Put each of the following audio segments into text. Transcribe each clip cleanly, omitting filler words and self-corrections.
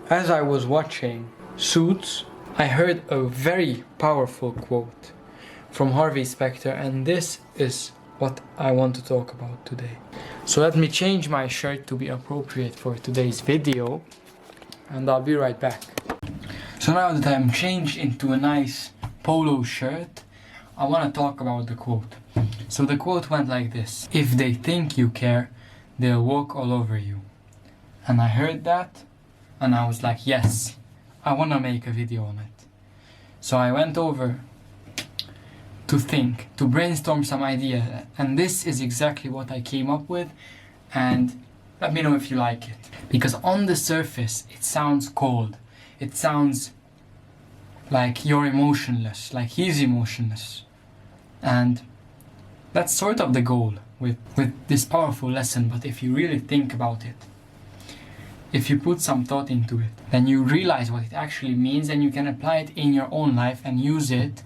As I was watching Suits, I heard a very powerful quote from Harvey Specter, and this is what I want to talk about today. So let me change my shirt to be appropriate for today's video, and I'll be right back. So now that I'm changed into a nice polo shirt, I want to talk about the quote. So the quote went like this: "If they think you care, they'll walk all over you." And I heard that and I was like, yes, I want to make a video on it. So I went over to think, to brainstorm some idea, and this is exactly what I came up with, and let me know if you like it. Because on the surface it sounds cold, it sounds like you're emotionless, like he's emotionless, and that's sort of the goal with this powerful lesson. But if you really think about it, if you put some thought into it, then you realize what it actually means, and you can apply it in your own life and use it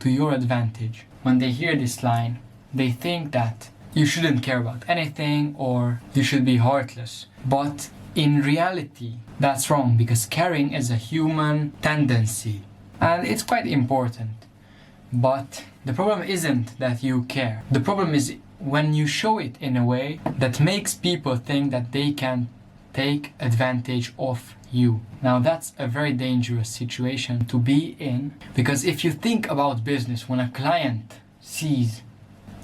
to your advantage. When they hear this line, they think that you shouldn't care about anything or you should be heartless. But in reality, that's wrong, because caring is a human tendency and it's quite important. But the problem isn't that you care. The problem is when you show it in a way that makes people think that they can take advantage of you. Now that's a very dangerous situation to be in, because if you think about business, when a client sees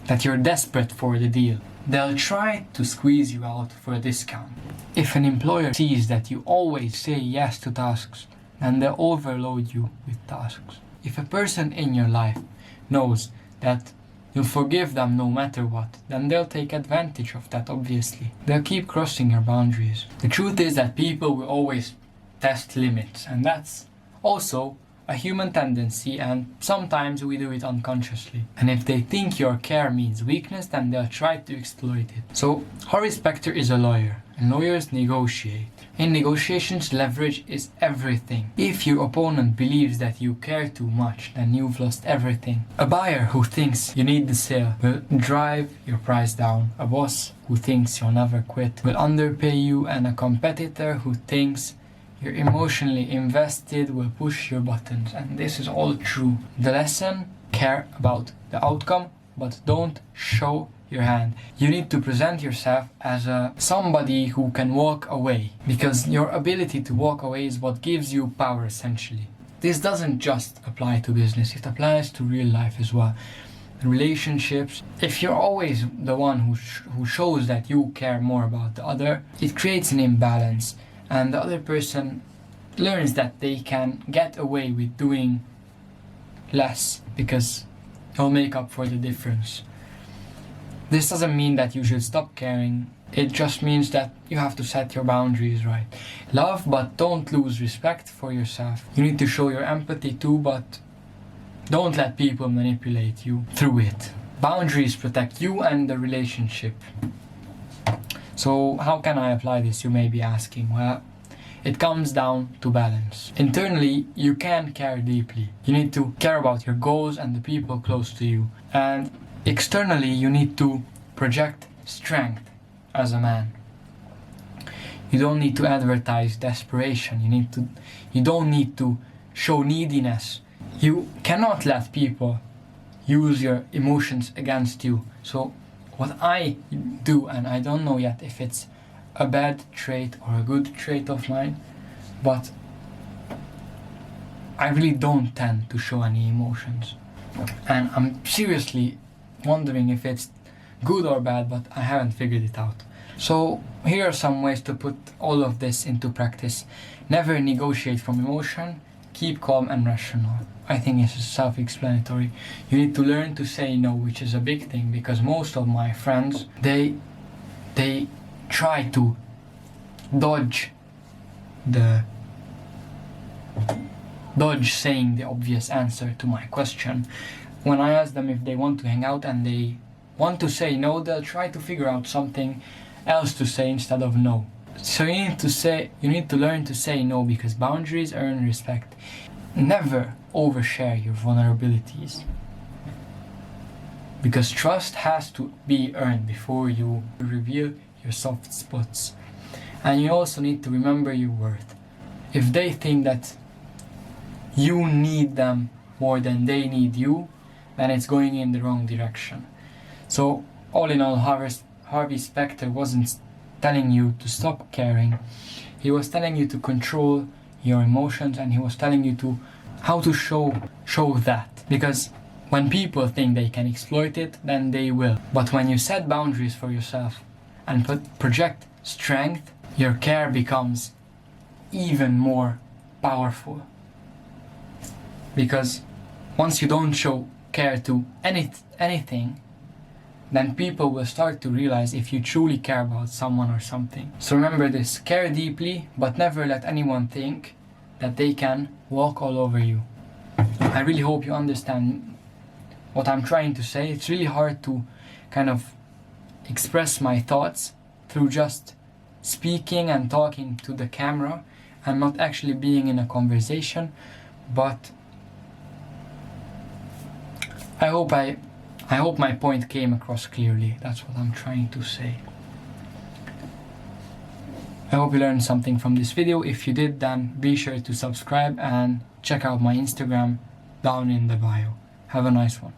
that you're desperate for the deal, they'll try to squeeze you out for a discount. If an employer sees that you always say yes to tasks, then they'll overload you with tasks. If a person in your life knows that you'll forgive them no matter what, then they'll take advantage of that, obviously. They'll keep crossing your boundaries. The truth is that people will always test limits, and that's also a human tendency, and sometimes we do it unconsciously. And if they think your care means weakness, then they'll try to exploit it. So Harvey Specter is a lawyer, and lawyers negotiate. In negotiations, leverage is everything. If your opponent believes that you care too much, then you've lost everything. A buyer who thinks you need the sale will drive your price down. A boss who thinks you'll never quit will underpay you, and a competitor who thinks you're emotionally invested will push your buttons. And this is all true. The lesson: care about the outcome, but don't show your hand. You need to present yourself as somebody who can walk away, because your ability to walk away is what gives you power, essentially. This doesn't just apply to business, it applies to real life as well. Relationships. If you're always the one who shows that you care more about the other, it creates an imbalance, and the other person learns that they can get away with doing less because you'll make up for the difference. This doesn't mean that you should stop caring, it just means that you have to set your boundaries right. Love, but don't lose respect for yourself. You need to show your empathy too, but don't let people manipulate you through it. Boundaries protect you and the relationship. So how can I apply this, you may be asking? Well, it comes down to balance. Internally, you can care deeply. You need to care about your goals and the people close to you. And externally, you need to project strength as a man. You don't need to advertise desperation. You don't need to show neediness. You cannot let people use your emotions against you. So what I do, and I don't know yet if it's a bad trait or a good trait of mine, but I really don't tend to show any emotions. And I'm seriously wondering if it's good or bad, but I haven't figured it out. So here are some ways to put all of this into practice. Never negotiate from emotion. Keep calm and rational. I think this is self-explanatory. You need to learn to say no, which is a big thing, because most of my friends, they try to dodge saying the obvious answer to my question. When I ask them if they want to hang out and they want to say no, they'll try to figure out something else to say instead of no. So you need to learn to say no, because boundaries earn respect. Never overshare your vulnerabilities, because trust has to be earned before you reveal your soft spots. And you also need to remember your worth. if they think that you need them more than they need you, then it's going in the wrong direction. So all in all, Harvey Specter wasn't telling you to stop caring. He was telling you to control your emotions, and he was telling you to how to show that. Because when people think they can exploit it, then they will. But when you set boundaries for yourself and project strength, your care becomes even more powerful. Because once you don't show care to anything, then people will start to realize if you truly care about someone or something. So remember this: care deeply, but never let anyone think that they can walk all over you. I really hope you understand what I'm trying to say. It's really hard to kind of express my thoughts through just speaking and talking to the camera and not actually being in a conversation, but I hope my point came across clearly. That's what I'm trying to say. I hope you learned something from this video. If you did, then be sure to subscribe and check out my Instagram down in the bio. Have a nice one.